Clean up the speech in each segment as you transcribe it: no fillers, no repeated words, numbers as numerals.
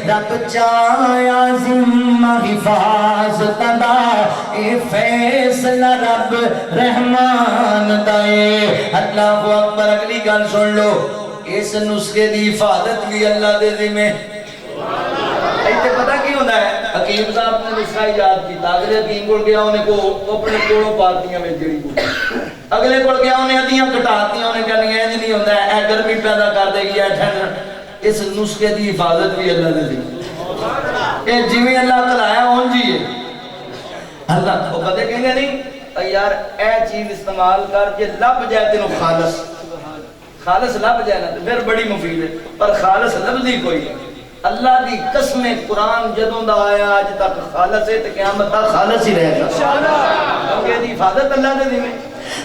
رب چایا ذمہ حفاظت دا اے فیصلہ رب رحمان دائے اللہ اکبر اگلی گل سن لو اس نسخے دی حفاظت بھی اللہ دے ذمہ ایتے پتہ کی ہوتا ہے حکیم صاحب نے نسخہ ایجاد کیتا اگلے حکیم کو گیا انہیں کو اپنے کوڑوں پارتیاں میں جڑی بوٹی اگلے کو گیا انہیں ادیاں کٹاتیاں انہیں کہنی انج نہیں ہوتا ہے اے گرمی پیدا کر دے گی ٹھنڈ اس نسخے دی حفاظت بھی اللہ دے ذمہ اے جویں اللہ کلایا ہون جی ہے اللہ وہ کدے کہیں گے نہیں یار اے چیز استعمال کر کے لب جائے تینوں خالص لب جائے نا پھر بڑی مفید ہے پر خالص لفظی کوئی ہے اللہ دی قسم قرآن جدوں دا آیا آج تک خالص ہے تو قیامت تک خالص ہی رہے گا کیونکہ دی حفاظت اللہ دے ذمہ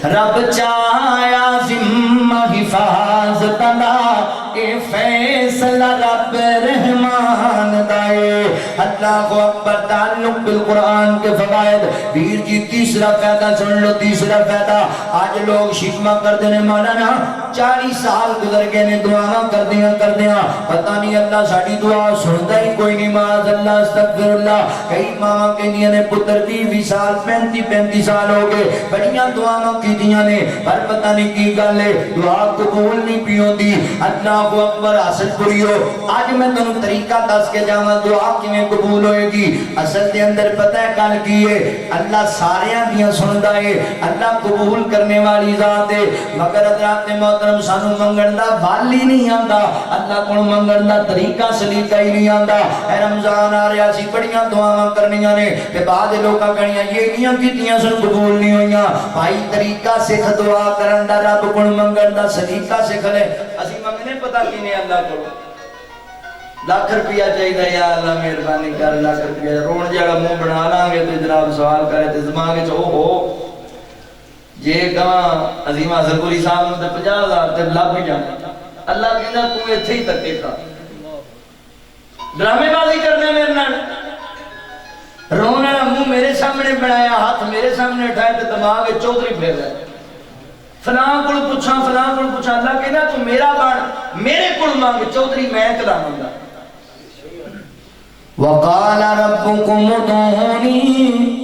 رب چایا ذمہ حفاظت دا اے فیصلہ رب رحمان دائے اللہ اکبر تعلق بالقرآن کے فوائد ویر جی تیسرا فائدہ سن لو تیسرا فائدہ آج لوگ شکمہ کر دینے مولانا 40 سال گزر گئے نے دعاں کر دیا پتہ نہیں اللہ ساڑی دعا سنتا ہی کوئی نہیں معاذ اللہ استغفر اللہ کئی ماں کے لیے نے پتر 20 سال 35 سال ہو گئے بڑیاں دعاں کی دیاں نے پر پتہ نہیں کی گل ہے دعا قبول نہیں پیوں دی اللہ اکبر حاصل کریو آج میں تنوں طریقہ دس کے جاواں دعا کیویں قبول ہوئے گی اصل دے اندر پتہ ہے گل کی ہے اللہ ساریاں دیاں سندا ہے اللہ قبول کرنے والی ذات ہے مگر حضرات محترم سانو منگن دا بال ہی نہیں آندا اللہ کو منگن دا طریقہ سلیقہ ہی نہیں آندا اے رمضان آ رہا سی بڑیاں دعاواں کرنیاں نے تے بعد لوکاں کہنیاں یہ کیاں کیتیاں سن قبول نہیں ہویاں بھائی طریقہ سکھ دعا کرن دا رب کو منگن دا سلیقہ سکھ لے اسی منگنے پتہ کینے اللہ کو لاکھ روپیہ چاہیے یا اللہ مہربانی کر لاکھ روپیہ رون جگہ منہ بنا لیں گے تو جناب سوال کرے تو دماغ چ او ہو جے گاں عظیم حاصل پوری صاحب نے 50,000 تے لب ہی جانا اللہ کہنا تو ایتھے ہی تکے کا ڈرامے بازی کرنے میرے نال رونا منہ میرے سامنے بنایا ہاتھ میرے سامنے اٹھائے تے دماغ چودھری پھیر رہے فلاں کل پوچھا اللہ کہنا تو میرا بان میرے کل مانگ چودھری میں کلام گا وقال ربكم ادعوني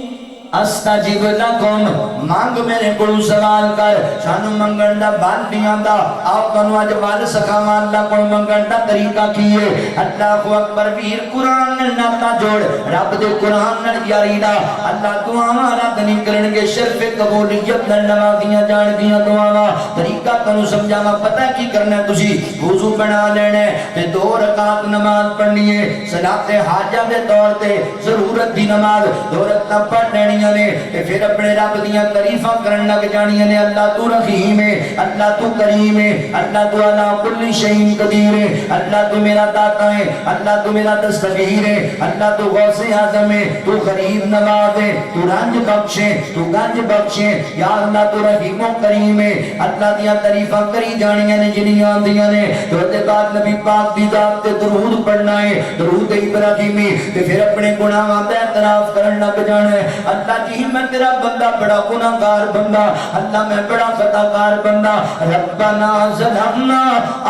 استجب لکم مانگ میرے کو سوال کر سانو منگن دا بال نہیں آندا آؤ تنو اج بال سکھاواں اللہ کو منگن دا طریقہ کیے اللہ اکبر ویر قرآن نال ناتا جوڑ رب دے قرآن نال یاری دا اللہ دعاواں رد نہیں کرن گے شرف قبولیت نال نوازیاں جان گیاں دعاواں طریقہ تنو سمجھاواں پتہ کی کرنا ہے تسی وضو بنا لینا ہے تے 2 رکعت نماز پڑھنی ہے صلاۃ حاجہ دے طور تے ضرورت دی نماز 2 رکعت پڑھ لینی نے پھر اپنے رب دیاں تعریفاں کرن لگ جانیاں نے اللہ تو رحیم ہے اللہ تو کریم ہے اللہ تو علی کل شیء قدیر ہے اللہ تو میرا داتا ہے اللہ تو میرا دستگیر ہے اللہ تو غوث اعظم ہے تو غریب نواز ہے تو رنج بخش ہے تو گنج بخش ہے یا اللہ تو رحیم و کریم ہے اللہ دیاں تعریفاں کری جانیاں نے جنیاں دیاں نے تو تے بعد نبی پاک دی ذات تے درود پڑھنا ہے درود ابراہیمی تے پھر اپنے گناہاں دا اعتراف کرن لگ جانا ہے اللہ جی میں تیرا بندہ بڑا گناہگار بندہ اللہ میں بڑا خطاکار بندہ ربنا ظلمنا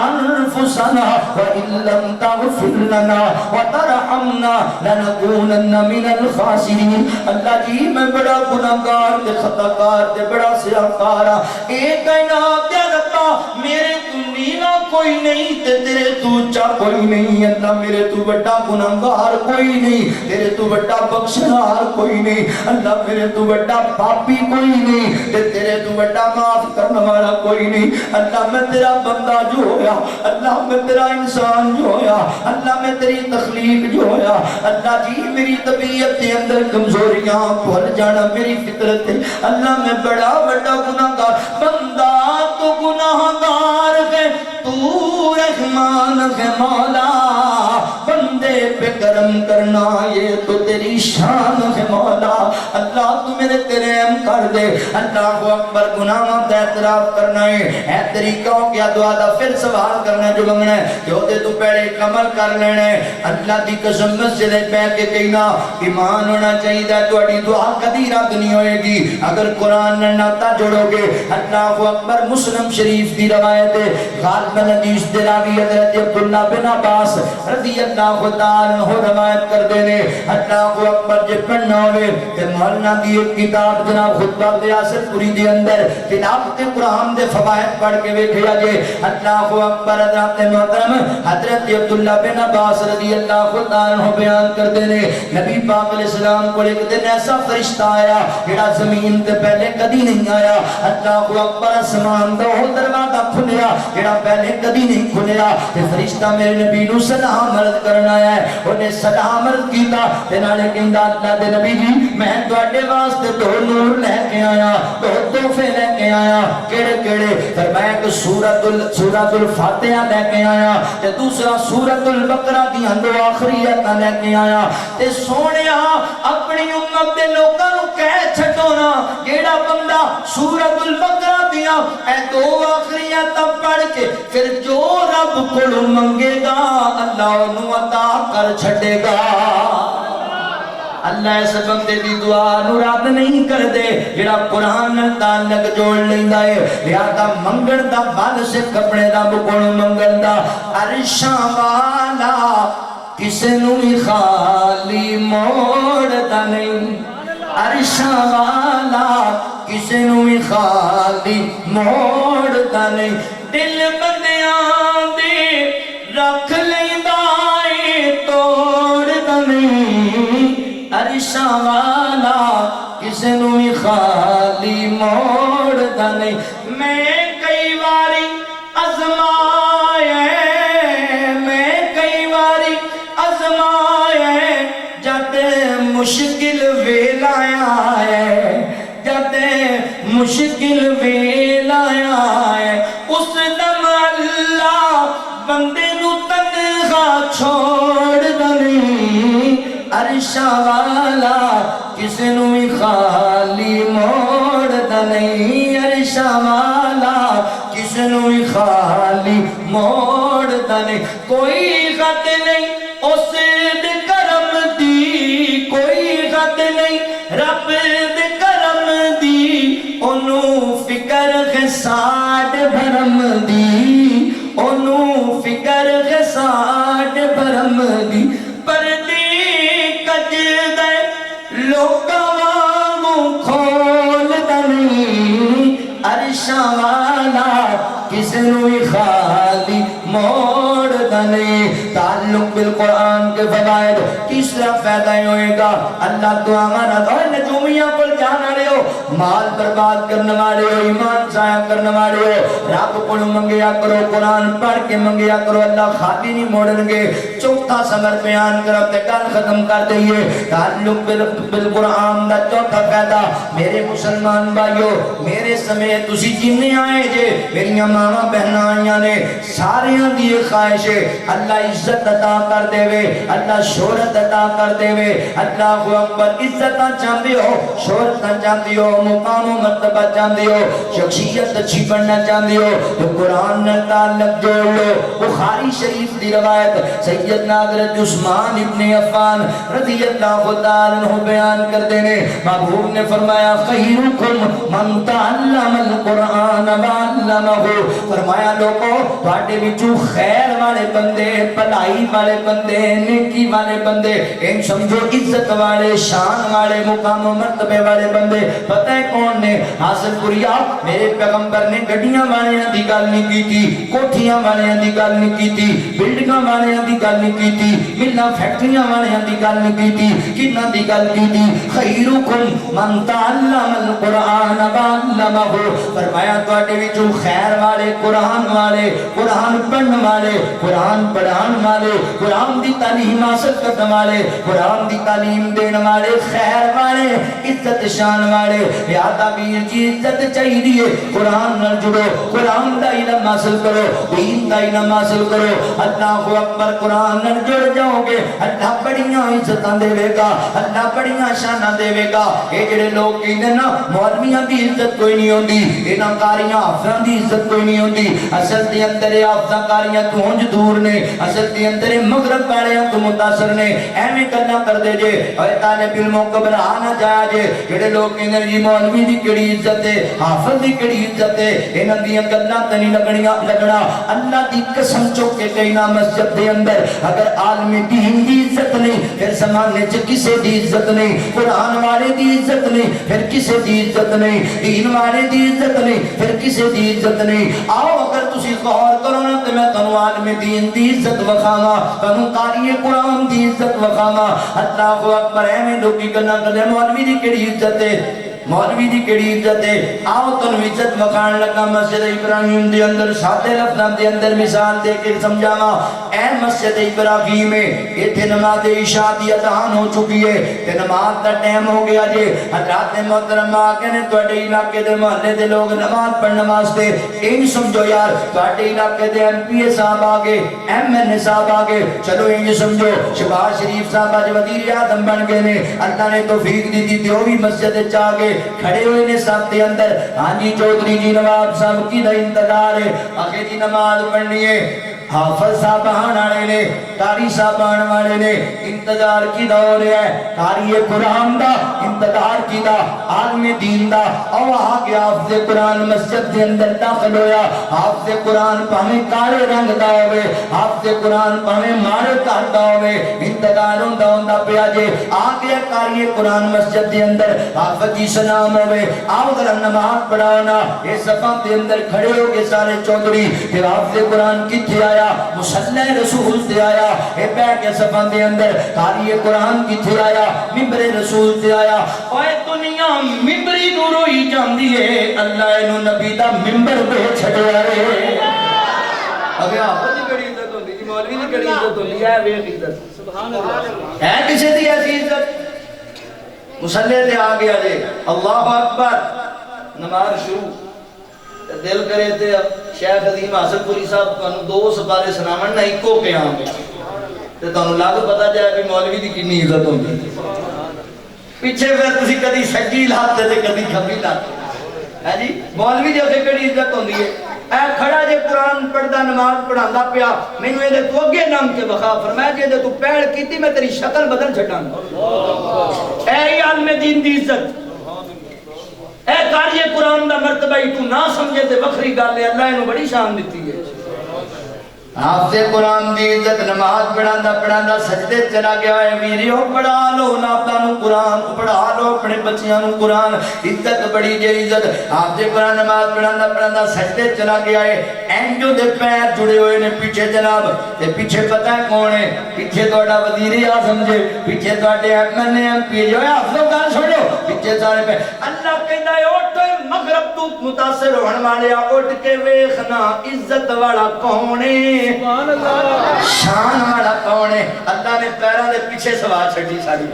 انفسنا وان لم تغفر لنا وترحمنا لنكونن من الخاسرین اللہ جی میں بڑا گناہگار تے خطاکار تے بڑا سیاکار اے کائنات دے ربا میرے تو نیوا کوئی نہیں تے تیرے تو اونچا کوئی نہیں اللہ میرے تو بڑا گناہگار کوئی نہیں تیرے تو بڑا بخشنہار کوئی نہیں اللہ میرے تو بڑا پاپی کوئی نہیں تیرے تو بڑا معاف کرنے والا کوئی نہیں اللہ میں تیرا بندہ جو ہویا اللہ میں تیرا انسان جو ہویا اللہ میں تیری تخلیق جو ہویا اللہ جی میری طبیعت کے اندر کمزوریاں بھول جانا میری فطرت ہے اللہ میں بڑا بڑا گناہگار بندہ تو گناہگار ہے تو رحمان ہے مولا بندے پہ کرم کرنا یہ تو تیری شان ہے مولا اللہ تو میرے تیرے ہم کر دے اللہ اکبر گناہوں کا اعتراف کرنا ہے طریقہ ہو گیا دعا دا پھر سوال کرنا جو منگنا ہے جو دے تو پہلے کمل کر لینا ہے اللہ دی قسم مسجد پہ کے کہنا ایمان ہونا چاہیے تو اڑی دعا کدی رد نہیں ہوئے گی اگر قرآن ناتا جوڑو گے اللہ اکبر مسلم شریف دی روایت ہے غالب حدیث دے راوی حضرت عبداللہ بن عباس رضی اللہ تعالی عنہ روایت کردے نے اللہ اکبر جے پڑھنا ہوئے تے مولانا دی ایک کتاب جناب خطبہ ریاست پوری دے اندر تلاوت قرآن دے فوائد پڑھ کے ویکھیا جے اللہ اکبر حضرت محترم حضرت عبداللہ بن عباس رضی اللہ تعالی عنہ بیان کردے نے نبی پاک علیہ السلام کو ایک دن ایسا فرشتہ آیا جڑا زمین تے پہلے کدی نہیں آیا اللہ اکبر آسمان دا وہ دروازہ کھلیا جڑا پہلے کدی نہیں کھلیا تے فرشتہ میرے نبی نو سلام عرض کرنا آیا ہے انہیں سلام عرض کیتا تے نالے کہندا اللہ دے نبی جی میں تواڈے واسطے دو نور لے کے آیا دو تحفے لے کے آیا کیڑے کیڑے فرمایا کہ سورۃ الفاتحہ لے کے آیا تے دوسرا سورۃ البقرہ دی دو آخریات لے کے آیا تے سونیا اپنی امت دے لوکاں نو کہہ چھڈو نا جیڑا بندہ سورۃ البقرہ دیا اے دو آخریات پڑھ کے پھر جو رب کولوں منگے گا اللہ انہوں عطا کر چھڈے گا اللہ اس بندے دی دعا نو رد نہیں کر دے جڑا قرآن تعلق جوڑ لیندا ہے لہذا منگن دا بل سے کپڑے دا بکول منگن دا عرشاں والا کسے نو بھی خالی موڑ دا نہیں عرشاں والا کسے نو بھی خالی موڑ دا نہیں دل بندیاں دے رکھ لیندا اے توڑ دا نہیں عرشاں والا کسے نو بھی خالی موڑ دا نہیں میں کئی باری آزمایا جد مشکل ویلا ہے جد مشکل ویلا ہے اس دم اللہ بندے نو تنہا چھوڑ دا نہیں عرشاں والا کسے نو بھی خالی موڑ دا نہیں عرشاں والا کسے نو بھی خالی موڑ دا نہیں کوئی غد نہیں اس دے کرم دی کوئی غد نہیں رب دے کرم دی انہوں فکر غساڈ بھرم دی انہوں فکر غساڈ بھرم دی لوکاں وانگوں کھول دا نہیں عرشاں والا کسے نو بھی خالی موڑ دا نہیں تعلق بالقرآن کے فوائد تیسرا فائدہ ہی ہوئے گا اللہ تو آمانا دو نجومیاں پر جانا رہے ہو مال برباد کرنے والے ہو ایمان ضائع کرنے والے ہو رب کو منگیا کرو قرآن پڑھ کے منگیا کرو اللہ خالی نہیں موڑن گے چوتھا سمر بیان کرو تے گل ختم کر دئیے تعلق بالقرآن دا چوتھا فائدہ میرے مسلمان بھائیو میرے سمیت اسی جنہیں آئے جے میری ماما بہنا آئیاں نے ساریاں دی خواہش ہے اللہ عزت عطا کر دے وے اللہ شہرت عطا کر دے وے اللہ اکبر عزت چاہتے ہو شہرت چاہتے ہو مقام و مرتبہ چاہتے ہو شخصیت اچھی بننا چاہتے ہو تو قرآن نے تعلق جوڑ لو بخاری شریف دی روایت سیدنا حضرت عثمان ابن عفان رضی اللہ تعالی عنہ بیان کر دینے محبوب نے فرمایا خیرکم من تعلم القرآن وعلمہ فرمایا لوگوں تواڈے وچوں خیر والے بندے بھلائی والے بندے نیکی والے بندے ان سمجھو عزت والے شان والے مقام و مرتبے والے بندے پتہ ہے کون نے حاصل پوریا میرے پیغمبر نے گڈیاں والیاں دی گل نہیں کیتی کوٹھیاں والیاں دی گل نہیں کیتی بلڈنگاں والیاں دی گل نہیں کیتی ملاں فیکٹریاں والیاں دی گل نہیں کیتی کناں دی گل کیتی خیرکم من تعلم القرآن وعلمہ فرمایا تواڈے وچوں خیر والے قرآن پڑھن والے قرآن پڑھان والے قرآن دی تعلیم حاصل کرنے والے قرآن دی تعلیم دین والے خیر والے عزت شان والے یا بیر کی عزت چاہیے قرآن نال جڑو قرآن دا علم حاصل کرو دین دا علم حاصل کرو اللہ اکبر قرآن نال جڑ جاؤ گے اللہ بڑیاں عزتاں دے گا اللہ بڑیاں شاناں دے گا اے جڑے لوگ کہندے نا مولویاں دی عزت کوئی نہیں ہوندی انہاں قاریاں حافظاں دی عزت کوئی نہیں ہوندی اصل دے اندر حافظاں قاریاں تو ہنج دور نے اصل دے اندر مغرب والیاں تو متاثر نے ایویں گلاں کردے جے اے طالب علموں گھبرا نہ جایا جے جڑے لوگ کہندے جی مولوی دی کیڑی عزت ہے حافظ دی کیڑی عزت ہے انہاں دیاں گلاں تے نہیں لگنا اللہ دی قسم چوک کے کہنا مسجد دے اندر اگر عالم دین دی زمانے چ کسے دی عزت نہیں، قرآن والے دی عزت نہیں، پھر کسے دی عزت نہیں، دین والے دی عزت نہیں، پھر کسے دی عزت نہیں۔ آؤ اگر تسی غور کرو نا تو میں تنو عالم دین دی عزت وکھاواں، تنو قاری قرآن دی عزت وکھاواں۔ اللہ اکبر، ایویں لوکی گلاں کردے مولوی دی کیڑی عزت ہے، مولوی دی کیڑی عزت ہے۔ آؤ تنو عزت وکھان لگا مسجد ابراہیم دے اندر سادے لفظاں دے اندر مثال دے کے سمجھاواں۔ اے مسجد ابراہیم ہے، ایتھے نماز عشاء دی اذان ہو چکی ہے تے نماز دا ٹائم ہو گیا جی۔ حضرات محترم آکے نے تواڈے علاقے دے محلے دے لوگ نماز پڑھن واسطے این سمجھو یار تواڈے علاقے دے ایم پی اے صاحب آگے، ایم این اے صاحب آگے، چلو این سمجھو شہباز شریف صاحب آج وزیر اعظم بن گئے نے، اللہ نے توفیق دی تے وہ بھی مسجد وچ آ کے کھڑے ہوئے نے صف دے اندر۔ ہاں جی چودھری جی نواب صاحب کی دا انتظار ہے، آگے جی نماز پڑھنی ہے، حافظ صاحب آن والے نے، قاری صاحب آن والے نے، انتظار کی دور ہے، قاری قرآن دا انتظار کی دا، عالم دین دا۔ او آگے حافظ قرآن مسجد دے اندر داخل ہویا، حافظ قرآن پہمیں کارے رنگ دا ہوئے، حافظ قرآن پہمیں مارے کار دا ہوئے، انتظار ہوندہ پیا جے۔ آگے قاری قرآن مسجد دے اندر حافظ جی سلام ہوئے، آؤ ذرا نماز پڑھانا، یہ صفحہ دے اندر کھڑے ہو کے سارے چودھری، پھر حافظ قرآن کتھے آیا، مصلی رسول سے آیا، اے پہ کے صفحہ دے اندر قاری قرآن کتھے آیا، ممبر رسول سے آیا۔ اوہ دنیا ممبری نورو ہی جان دیئے، اللہ انہوں نبی دا ممبر بے چھڑے آئے۔ اگر آپ جی کڑی عزت ہوندی جی، مولوی دی کڑی عزت ہوندی ہے، بے عزت سبحان اللہ ہے کسے دی ایسی عزت؟ مصلی دے آگے آجے اللہ اکبر، نماز شروع، دل کرے تھے شیخ عظیم حاصل پوری صاحب تو دو سپارے سنامن نہ ایک کو قیام ہے تو تو لگ پتا جائے کہ مولوی دی کنی عزت ہوندی پیچھے پھر تسی کدی سجی لاتے تھے کدی کھبی لاتے ہے جی مولوی دی اگے کڑی عزت ہوندی ہے۔ اے کھڑا جے قرآن پڑھدا نماز پڑھاندا پیا، مینوں اے دے تو اگے نام کے بخا فرمایا جے دے تو پیڑ کیتی میں تیری شکل بدل چھڈاں گا۔ اے عالم دین دی عزت، اے قاری قرآن دا مرتبہ ہی تو نہ سمجھے تے وکھری گل ہے، اللہ انہوں بڑی شان دیتی ہے۔ حافظ قرآن دی عزت نماز پڑھاندا سجدے چلا گیا ہے، ویریو پڑھا لو نابدانو قرآن، پڑھا لو اپنے بچیاں قرآن، عزت بڑی جے عزت۔ حافظ قرآن نماز پڑھاندا سجدے چلا گیا ہے، اینجو دے پیر جڑے ہوئے نے پیچھے جناب، تے پیچھے پتہ ہے کون ہے؟ پیچھے توڑا وزیر اعظم جے، پیچھے توڑے ایم این پی جو ہے حافظوں کا چھوڑو، پیچھے سارے پہ اللہ کہتا ہے اٹھو مغرب تو متاثر ہونے والے اٹھ کے ویکھنا عزت والا کون ہے، شان والا کون ہے۔ اللہ نے پیروں دے پیچھے سوا چھڑی ساری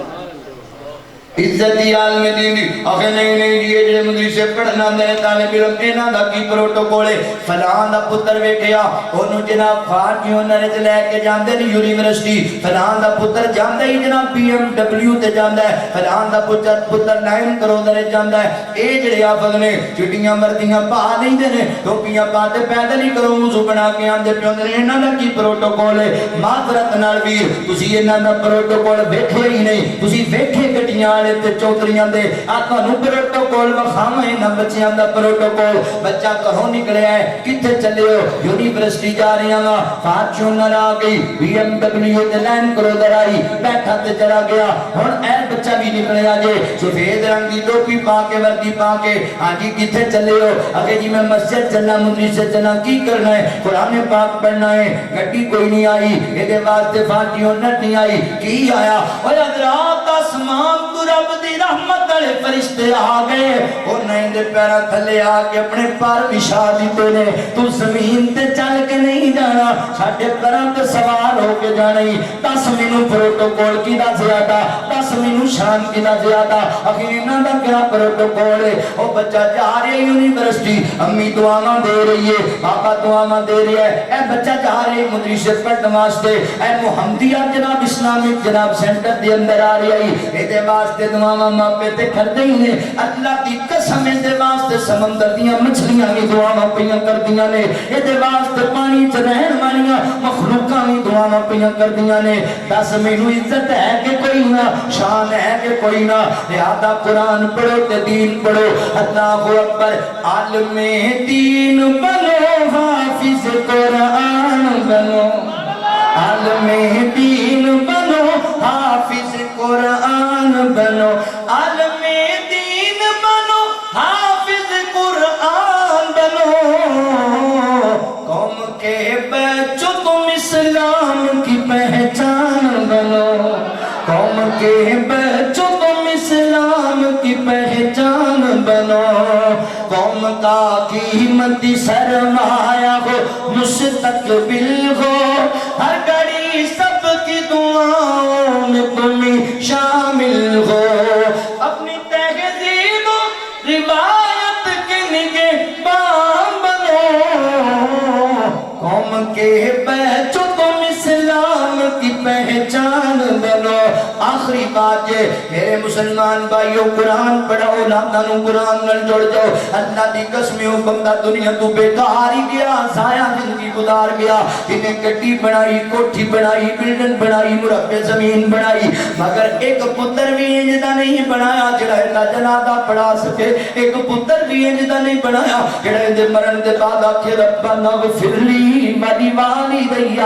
عزتی عالم دین دی آخر نہیں یہ جڑے مدرسے پڑھنا دے طالب علم انہاں دا کی پروٹوکول ہے، فلاں دا پتر ویکھیا اونوں جناب فارجیوں نے لے کے جاندے نے یونیورسٹی، فلاں دا پتر جاندا ہی جناب بی ایم ڈبلیو تے جاندا ہے، فلاں دا پتر 9 کروڑ دے جاندا ہے۔ اے جڑے آفت نے چٹیاں مردیاں پا لیندے نے، ٹوپیاں پا تے پیدل ہی کرو وضو بنا کے آندے پیوندے نے، انہاں دا کی پروٹوکول ہے؟ معذرت نال ویر تسی انہاں دا پروٹوکول ویکھے ہی نہیں، تسی ویکھے گڈیاں تے چوتریاں دے آقا نو پروٹوکول وکھاویں نہ بچیاں دا پروٹوکول۔ بچہ گھروں نکلیا ہے کتھے چلے ہو؟ یونیورسٹی جا رہی ہاں، فارچونر آ گئی، بی ایم ڈبلیو تے لین کروزر آئی، بیٹھا تے چلا گیا۔ ہن اے بچہ بھی نکلیا جے سفید رنگ دی ٹوپی پا کے وردی پا کے، ہاں جی کتھے چلے ہو؟ اگے جی میں مسجد چلنا، مدرسے چلنا، کی کرنا ہے؟ قرآن پاک پڑھنا ہے۔ گڈی کوئی نہیں آئی، اے واسطے فارچونر نہیں آئی، کی آیا؟ اوے حضرات آسمان تو رب دی رحمت والے فرشتے آ گئے، اور نہیں دے پیرا تھلے آ کے اپنے پار بچھا دیتے نے، تو زمین تے چل کے نہیں جانا، ساڈے پیراں تے سوار ہو کے جانا ہی۔ دس مینوں پروٹوکول کی دا زیادہ، دس مینوں شان کی دا زیادہ، اخیر انہاں دا کیا پروٹوکول ہے؟ او بچہ جا رہا ہے یونیورسٹی، امی دعاواں دے رہی ہے، پاپا دعاواں دے رہی ہے، اے بچہ جا رہے مدرسے پڑھن واسطے، اے محمدیہ جناب اسلامک جناب سینٹر دے اندر آ رہی ہے، اے دے واسطے دعاواں ماپے تے کر دیں نے، اللہ دی قسم دے واسطے سمندر دیاں مچھلیاں بھی دعاواں پیاں کر دیاں نے، اے دے واسطے پانی چ رہن والیاں مخلوقاں بھی دعاواں پیاں کر دیاں نے۔ دس مینوں عزت ہے کہ کوئی نہ، شان ہے کہ کوئی نہ، لہذا قرآن پڑھو تے دین پڑھو۔ اللہ اکبر، عالم دین بنو، حافظ قرآن بنو، عالم دین بنو، حافظ کے بچوں تم اسلام کی پہچان بنو، قوم کا قیمتی سرمایہ ہو، مستقبل ہو، ہر گھڑی سب کی دعاؤں میں تم شامل ہو، اپنی تہذیب و روایت کے نگہبان بنو، قوم کے بچوں تم اسلام کی پہچان بنو۔ آخری بات یہ میرے مسلمان بھائیو، قرآن پڑھو، ناتانو قرآن نل جڑ جاؤ۔ اللہ دی قسمیوں بندہ دنیا تو بیکار ہی گیا، ضائع زندگی گزار گیا، انہیں گڈی بنائی، کوٹھی بنائی، بلڈنگ بنائی، مربع زمین بنائی، مگر ایک پتر بھی انجدہ نہیں بنایا جڑا اللہ جنازہ پڑھا سکے، ایک پتر بھی انجدہ نہیں بنایا جڑا اندے مرن دے بعد آکھے ربنا اغفر لی ولی والدی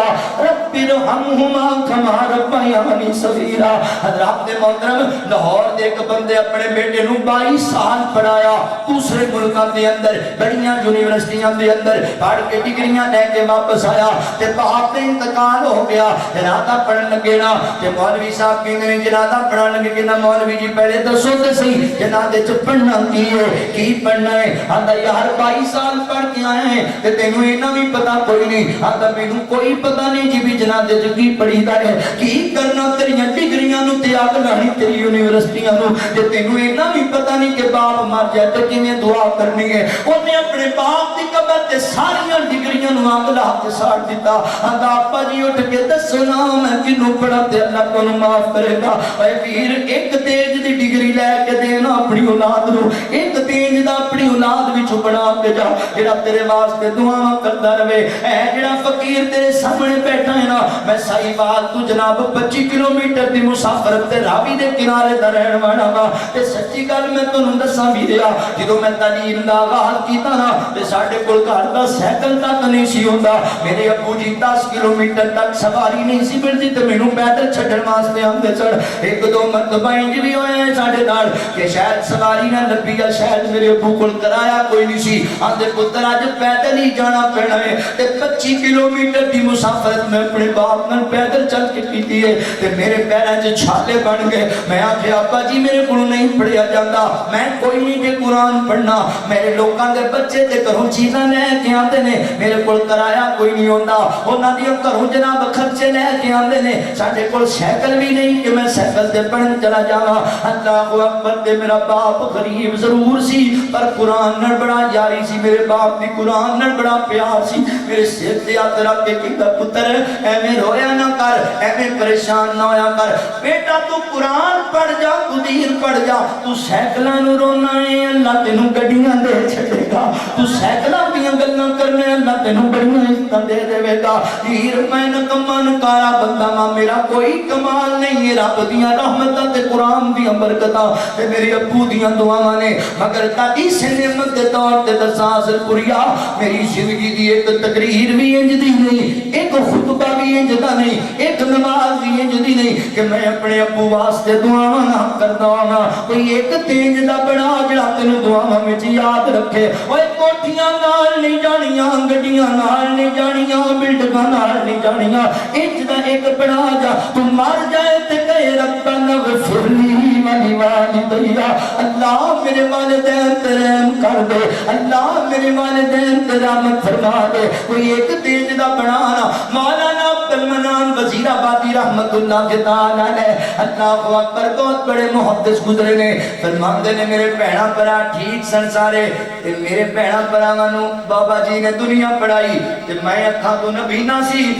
رب ارحمہما کما ربیانی صغیرا۔ حضرات محترم، لاہور دے ایک بندے اپنے بیٹے نو 22 سال پڑھایا، دوسرے ملکاں دے اندر بڑیاں یونیورسٹیاں دے اندر پڑھ کے ڈگریاں لے کے واپس آیا تے باپ تے انتقال ہو گیا، جنازہ پڑھن لگے نا تے مولوی صاحب کہندے نے جنازہ پڑھن لگے کہ نا مولوی جی پہلے دسو تے صحیح جنازے چ پڑھنا کی ہے، کی پڑھنا ہے؟ آندا یار 22 سال پڑھ کے آئے ہیں تے تینوں اینا بھی پتہ کوئی نہیں، آندا مینوں کوئی پتہ نہیں جی بھی جنازے چ کی پڑھی دا ہے، کی کرنا تیریاں ڈگریاں نو تے اگ لانی تیری یونیورسٹیاں نو، تے تینوں اینا بھی پتہ نہیں کہ باپ مر جائے تے کیویں دعا کرنی ہے۔ اونے اپنے باپ دی قبر تے ساریاں ڈگریاں نو اگ لا کے ساڑ دیتا، آندا ابا جی اٹھ کے دسو نا میں کینوں پڑھا تے اللہ تانوں معاف کرے گا۔ اے ویر ایک تیج دی ڈگری لے کے دینا اپنی اولاد نو، ایک تیج دا اپنی اولاد وچ بنا کے جا جڑا تیرے واسطے دعاواں کردا رہے۔ اے جڑا فقیر تیرے سامنے بیٹھا ہے نا، میں سائیوال تو جناب 25 کلومیٹر دی مسافرت تے راوی دے کنارے دا رہن والا وا، تے سچی گل میں تانوں دساں ویریا، جدوں میں تعلیم دا آغاز کیتا نا تے ساڈے کول گھر دا سائیکل تک نہیں سی ہوندا، میرے ابو جی 10 کلومیٹر تک سواری نہیں سی ملدی تے مینوں پیدل چھڈن واسطے آندے سن۔ ایک دو مرتبہ انج بھی ہوئے ہیں ساڈے نال کہ شاید سواری نہ لبھی یا شاید میرے ابو کول کرایا کوئی نہیں سی، آندے پتر اج پیدل ہی جانا پینا ہے، تے 25 کلومیٹر دی مسافرت میں اپنے باپ نال پیدل چل کے کیتی ہے تے میرے پیراں 'چ چھالے بن گئے۔ میں آکھیا ابا جی میرے کولوں نہیں پڑھیا جاندا، میں کوئی نہیں جے قرآن پڑھنا، میرے لوکاں دے بچے تے گھروں چیزاں لے کے آندے نے، میرے کول کرایا کوئی نہیں ہوندا، انہاں دی گھروں جناب خرچے لے کے آندے نے، ساڈے کول سائیکل بھی نہیں کہ میں سائیکل تے پڑھن چلا جاواں۔ اللہ اکبر تے میرا باپ غریب ضرور سی پر قرآن نال بڑا یاری سی، میرے باپ دی قرآن نال بڑا پیار سی، میرے سر تے ہاتھ رکھ کے کہندا پتر ایویں رویا نہ کر، ایویں پریشان نہ ہویا کر، بیٹا تو قرآن پڑھ جا، تو دین پڑھ جا، تو سائیکلاں نو رونا ہے اللہ تینوں گڈیاں دے چھڈے گا، تو سائیکلاں دیاں گلاں کرنے اللہ تینوں بڑیاں عزتاں دے دے گا۔ ہیر میں نکما نکارا بندہ ماں میرا کوئی کمال نہیں ہے، رب دیاں رحمتاں تے قرآن دیاں برکتاں تے میرے ابو دیاں دعاواں نے، مگر تاڈی سے نعمت دے طور تے دساں اصل پوریا میری زندگی دی ایک تقریر بھی انج دی نہیں، ایک خطبہ بھی انج دا نہیں، ایک نماز بھی انج دی نہیں کہ میں اپنے ابو واسطے دعاواں نہ کردا ہاں، کوئی ایک تیج دا بنا جڑا تینوں دعاواں وچ یاد رکھے۔ اوے کوٹھیاں نال نہیں جانیاں، گڈیاں نال نہیں جانیاں، بلڈنگاں نال نہیں جانیاں، انج دا ایک بنا جا، تو مر جائے تے کہے ربنا اغفر لی ولی والدی، اللہ میرے والدین تے رحم کر دے، اللہ میرے والدین تے رحمت فرما دے۔ کوئی ایک تیج دا بنانا، مولانا عبد المنان وزیر آبادی رحمت اللہ کے تعالی علیہ، اللہ اکبر، بہت بڑے محدث گزرے نے، فرماندے نے میرے بہنا بھرا ٹھیک سن سارے تے میرے بہنا بھراواں نو بابا جی نے دنیا پڑھائی تے میں اکھاں تو نبی نہ سی،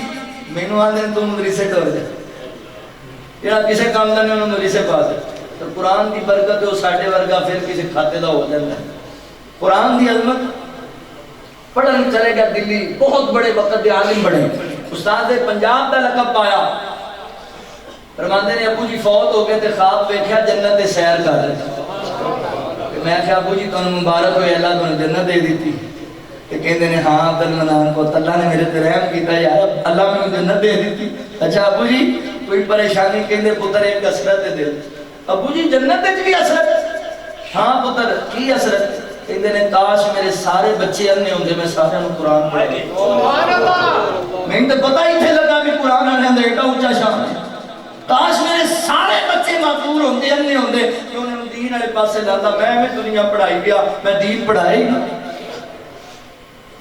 مینوں آندے تو مدرسے ٹر جا، جڑا کسے کام دا نہیں انہوں مدرسے پا دے، تو قرآن دی برکت ہے ساڈے ورگا پھر کسی کھاتے دا ہو جاندا ہے۔ قرآن دی عظمت پڑھن چلے گا دلی، بہت بڑے وقت دے عالم بڑے، استاد پنجاب دا لقب پایا، فرماندے نے ابو جی فوت ہو گئے تے خواب ویکھیا جنت دے سیر کر رہے، میں کہا ابو جی تانوں مبارک ہوئے اللہ تانوں جنت دے دیتی، تے کہندے نے ہاں عبد المنان کو اللہ نے میرے تے رحم کیتا یار اللہ نے جنت دے دیتی۔ اچھا ابو جی کوئی پریشانی؟ کہندے پتر ایک حسرت ہے دل۔ ابو جی جنت وچ بھی حسرت؟ ہاں پتر کی حسرت؟ کہندے نے کاش میرے سارے بچے انے ہوندے میں سارے نوں قرآن پڑھے، سبحان اللہ، میں تے پتہ ہی تھے لگا کہ قرآن والے دا ایڈا اونچا شان ہے، کاش میرے سارے بچے معذور ہوندے اننے ہوندے کہ انہاں نوں دین والے پاسے لاتا میں دنیا پڑھائی گیا میں دین پڑھائی نا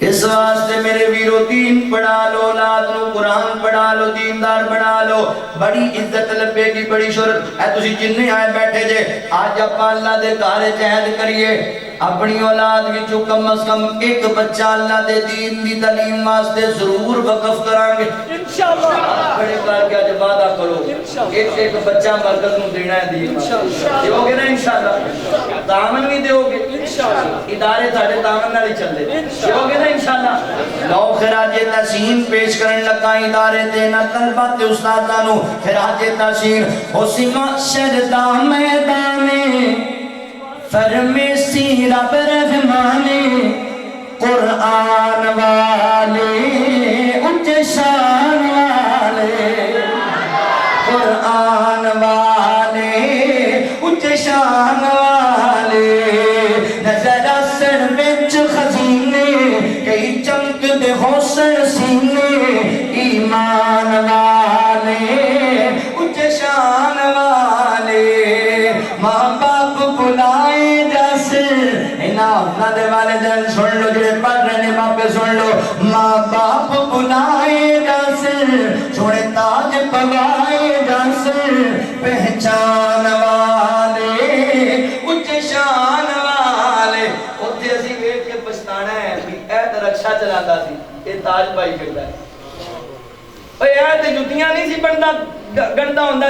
اس واسطے میرے ویرو دین پڑھا لو اولاد نو قرآن پڑھا لو دیندار بنا لو بڑی عزت لبے گی بڑی شہرت اے تسی جننے آئے بیٹھے جے آج اپا اللہ دے گھر عہد کریے اپنی اولاد وچوں کم از کم ایک بچہ اللہ دے دین دی تعلیم واسطے ضرور وقف کران گے انشاءاللہ بڑے کر کے اج وعدہ کرو ایک بچہ مرکز نو دینا ہے دین دیو گے نا انشاءاللہ تعاون بھی دیو گے انشاءاللہ ادارے تھاڈے تعاون نال ہی چلدے دیو گے نا انشاءاللہ لو خراج تحسین پیش کرن لگا ادارے تے نہ طلبہ تے استاداں نو خراج تحسین اسی معاشر دا میدانے فرمیسی رب رحمانے قرآن والے اونچے شان والے قرآن والے اونچے شان والے نظر اثر بچ خزینے کئی چمک دے حسن سینے ایمان والے اونچے شان والے ماں باپ بلائے جیسے اپنا دے والدین سن لو جڑے پڑھ رہے ہیں باپے سن لو ماں باپ بلائے جیسے سونے تاج پوائے جیسے پہچان والے اونچے شان والے اوتھے اسی ویکھ کے پچھتانا ہے بھی اے تے رکشا چلاتا سی اے تاج پائی پھردا ہے اوے اے تے جُتیاں نہیں سی بندا گندا ہوندا